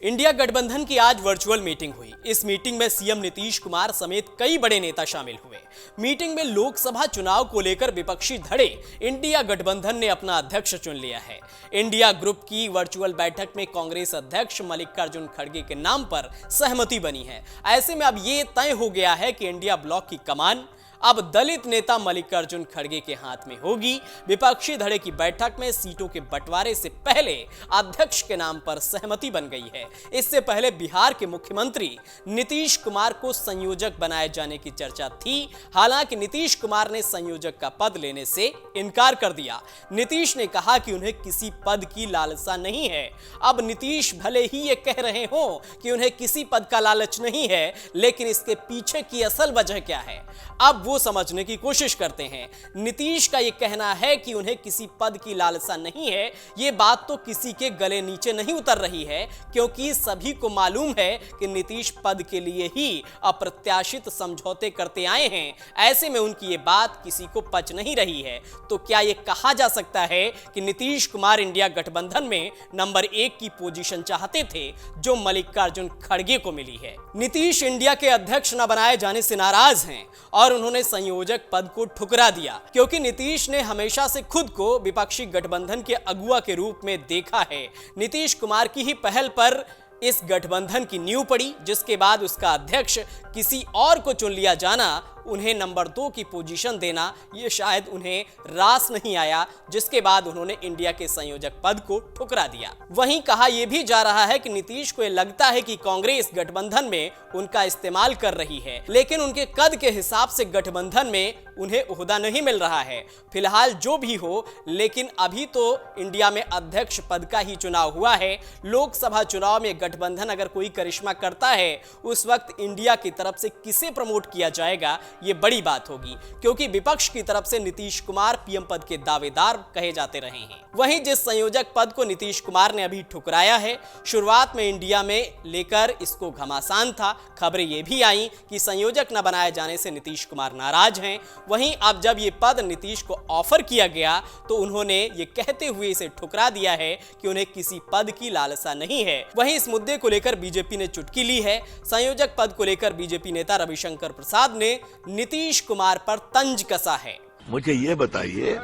India गठबंधन की आज वर्चुअल मीटिंग हुई। इस मीटिंग में सीएम नीतीश कुमार समेत कई बड़े नेता शामिल हुए। मीटिंग में लोकसभा चुनाव को लेकर विपक्षी धड़े इंडिया गठबंधन ने अपना अध्यक्ष चुन लिया है। इंडिया ग्रुप की वर्चुअल बैठक में कांग्रेस अध्यक्ष मल्लिकार्जुन खड़गे के नाम पर सहमति बनी है। ऐसे में अब ये तय हो गया है कि इंडिया ब्लॉक की कमान अब दलित नेता मल्लिकार्जुन खड़गे के हाथ में होगी। विपक्षी धड़े की बैठक में सीटों के बंटवारे से पहले अध्यक्ष के नाम पर सहमति बन गई है। इससे पहले बिहार के मुख्यमंत्री नीतीश कुमार को संयोजक बनाए जाने की चर्चा थी। हालांकि नीतीश कुमार ने संयोजक का पद लेने से इनकार कर दिया। नीतीश ने कहा कि उन्हें किसी पद की लालसा नहीं है। अब नीतीश भले ही ये कह रहे हो कि उन्हें किसी पद का लालच नहीं है, लेकिन इसके पीछे की असल वजह क्या है, अब वो समझने की कोशिश करते हैं। नीतीश का यह कहना है कि उन्हें किसी पद की लालसा नहीं है। यह बात तो किसी के गले नीचे नहीं उतर रही है, क्योंकि सभी को मालूम है कि नीतीश पद के लिए ही अप्रत्याशित समझौते करते आए हैं। ऐसे में उनकी यह बात किसी को पच नहीं रही है। तो क्या यह कहा जा सकता है कि नीतीश कुमार इंडिया गठबंधन में नंबर 1 की पोजीशन चाहते थे, जो मल्लिकार्जुन खड़गे को मिली है? नीतीश इंडिया के अध्यक्ष न बनाए जाने से नाराज हैं और उन्होंने संयोजक पद को ठुकरा दिया, क्योंकि नीतीश ने हमेशा से खुद को विपक्षी गठबंधन के अगुआ के रूप में देखा है। नीतीश कुमार की ही पहल पर इस गठबंधन की नींव पड़ी, जिसके बाद उसका अध्यक्ष किसी और को चुन लिया जाना, उन्हें नंबर 2 की पोजीशन देना, ये शायद उन्हें रास नहीं आया, जिसके बाद उन्होंने इंडिया के संयोजक पद को ठुकरा दिया। वहीं कहा यह भी जा रहा है कि नीतीश को लगता है कि कांग्रेस गठबंधन में उनका इस्तेमाल कर रही है, लेकिन उनके कद के हिसाब से गठबंधन में उन्हें ओहदा नहीं मिल रहा है। फिलहाल जो भी हो, लेकिन अभी तो इंडिया में अध्यक्ष पद का ही चुनाव हुआ है। लोकसभा चुनाव में गठबंधन अगर कोई करिश्मा करता है, उस वक्त इंडिया की तरफ से किसे प्रमोट किया जाएगा, ये बड़ी बात होगी, क्योंकि विपक्ष की तरफ से नीतीश कुमार पीएम पद के दावेदार कहे जाते रहे हैं। वहीं जिस संयोजक पद को नीतीश कुमार ने अभी ठुकराया है, शुरुआत में इंडिया में लेकर इसको घमासान था। खबरें ये भी आई कि संयोजक न बनाए जाने से नीतीश कुमार नाराज हैं। वहीं अब जब ये पद नीतीश को ऑफर किया गया, तो उन्होंने ये कहते हुए इसे ठुकरा दिया है कि उन्हें किसी पद की लालसा नहीं है। वहीं इस मुद्दे को लेकर बीजेपी ने चुटकी ली है। संयोजक पद को लेकर बीजेपी नेता रविशंकर प्रसाद ने नीतीश कुमार पर तंज कसा है। मुझे ये बताइए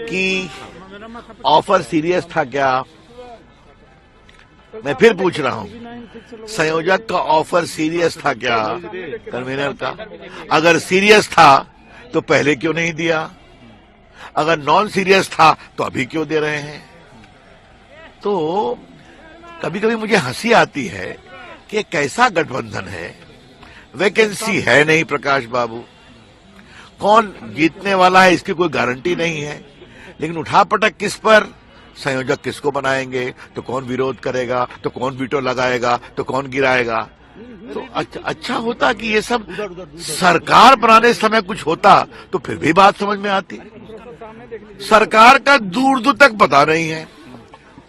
कि ऑफर सीरियस था क्या? मैं फिर पूछ रहा हूं, संयोजक का ऑफर सीरियस था क्या कन्वीनर का? अगर सीरियस था तो पहले क्यों नहीं दिया? अगर नॉन सीरियस था तो अभी क्यों दे रहे हैं? तो कभी कभी मुझे हंसी आती है कि कैसा गठबंधन है। वैकेंसी है नहीं प्रकाश बाबू, कौन जीतने वाला है इसकी कोई गारंटी नहीं है, लेकिन उठापटक किस पर? संयोजक किसको बनाएंगे, तो कौन विरोध करेगा, तो कौन वीटो लगाएगा, तो कौन गिराएगा। तो अच्छा होता कि ये सब सरकार बनाने समय कुछ होता तो फिर भी बात समझ में आती। सरकार का दूर दूर तक पता नहीं है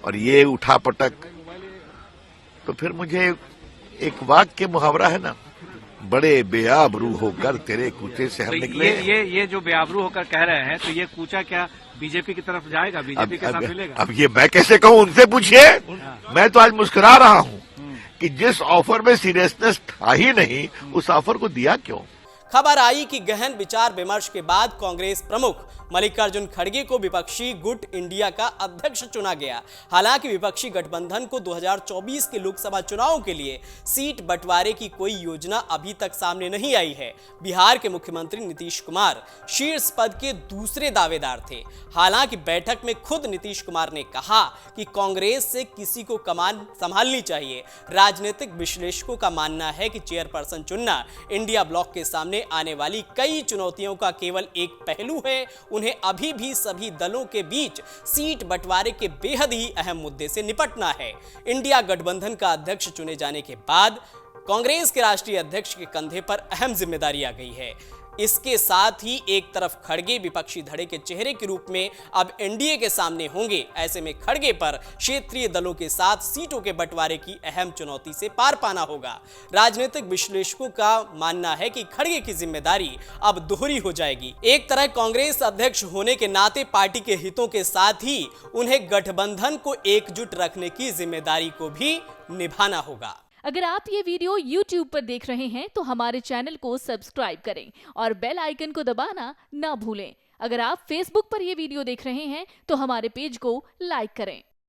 और ये उठापटक। तो फिर मुझे एक वाक्य मुहावरा है ना, बड़े बेआबरू होकर तेरे कूचे से हम निकले। ये जो बेआबरू होकर कह रहे हैं, तो ये कूचा क्या बीजेपी की तरफ जाएगा, बीजेपी के साथ मिलेगा? अब ये मैं कैसे कहूं, उनसे पूछिए। मैं तो आज मुस्कुरा रहा हूं कि जिस ऑफर में सीरियसनेस था ही नहीं, उस ऑफर को दिया क्यों? खबर आई कि गहन विचार विमर्श के बाद कांग्रेस प्रमुख मल्लिकार्जुन खड़गे को विपक्षी गुट इंडिया का अध्यक्ष चुना गया। हालांकि विपक्षी गठबंधन को 2024 के लोकसभा चुनाव के लिए सीट बंटवारे की कोई योजना अभी तक सामने नहीं आई है। बिहार के मुख्यमंत्री नीतीश कुमार शीर्ष पद के दूसरे दावेदार थे। हालांकि बैठक में खुद नीतीश कुमार ने कहा कि कांग्रेस से किसी को कमान संभालनी चाहिए। राजनीतिक विश्लेषकों का मानना है कि चेयरपर्सन चुनना इंडिया ब्लॉक के सामने आने वाली कई चुनौतियों का केवल एक पहलू है। उन्हें अभी भी सभी दलों के बीच सीट बंटवारे के बेहद ही अहम मुद्दे से निपटना है। इंडिया गठबंधन का अध्यक्ष चुने जाने के बाद कांग्रेस के राष्ट्रीय अध्यक्ष के कंधे पर अहम जिम्मेदारी आ गई है। इसके साथ ही एक तरफ खड़गे विपक्षी धड़े के चेहरे के रूप में अब एनडीए के सामने होंगे। ऐसे में खड़गे पर क्षेत्रीय दलों के साथ सीटों के बंटवारे की अहम चुनौती से पार पाना होगा। राजनीतिक विश्लेषकों का मानना है कि खड़गे की जिम्मेदारी अब दोहरी हो जाएगी। एक तरह कांग्रेस अध्यक्ष होने के नाते पार्टी के हितों के साथ ही उन्हें गठबंधन को एकजुट रखने की जिम्मेदारी को भी निभाना होगा। अगर आप ये वीडियो YouTube पर देख रहे हैं तो हमारे चैनल को सब्सक्राइब करें और बेल आइकन को दबाना ना भूलें। अगर आप Facebook पर ये वीडियो देख रहे हैं तो हमारे पेज को लाइक करें।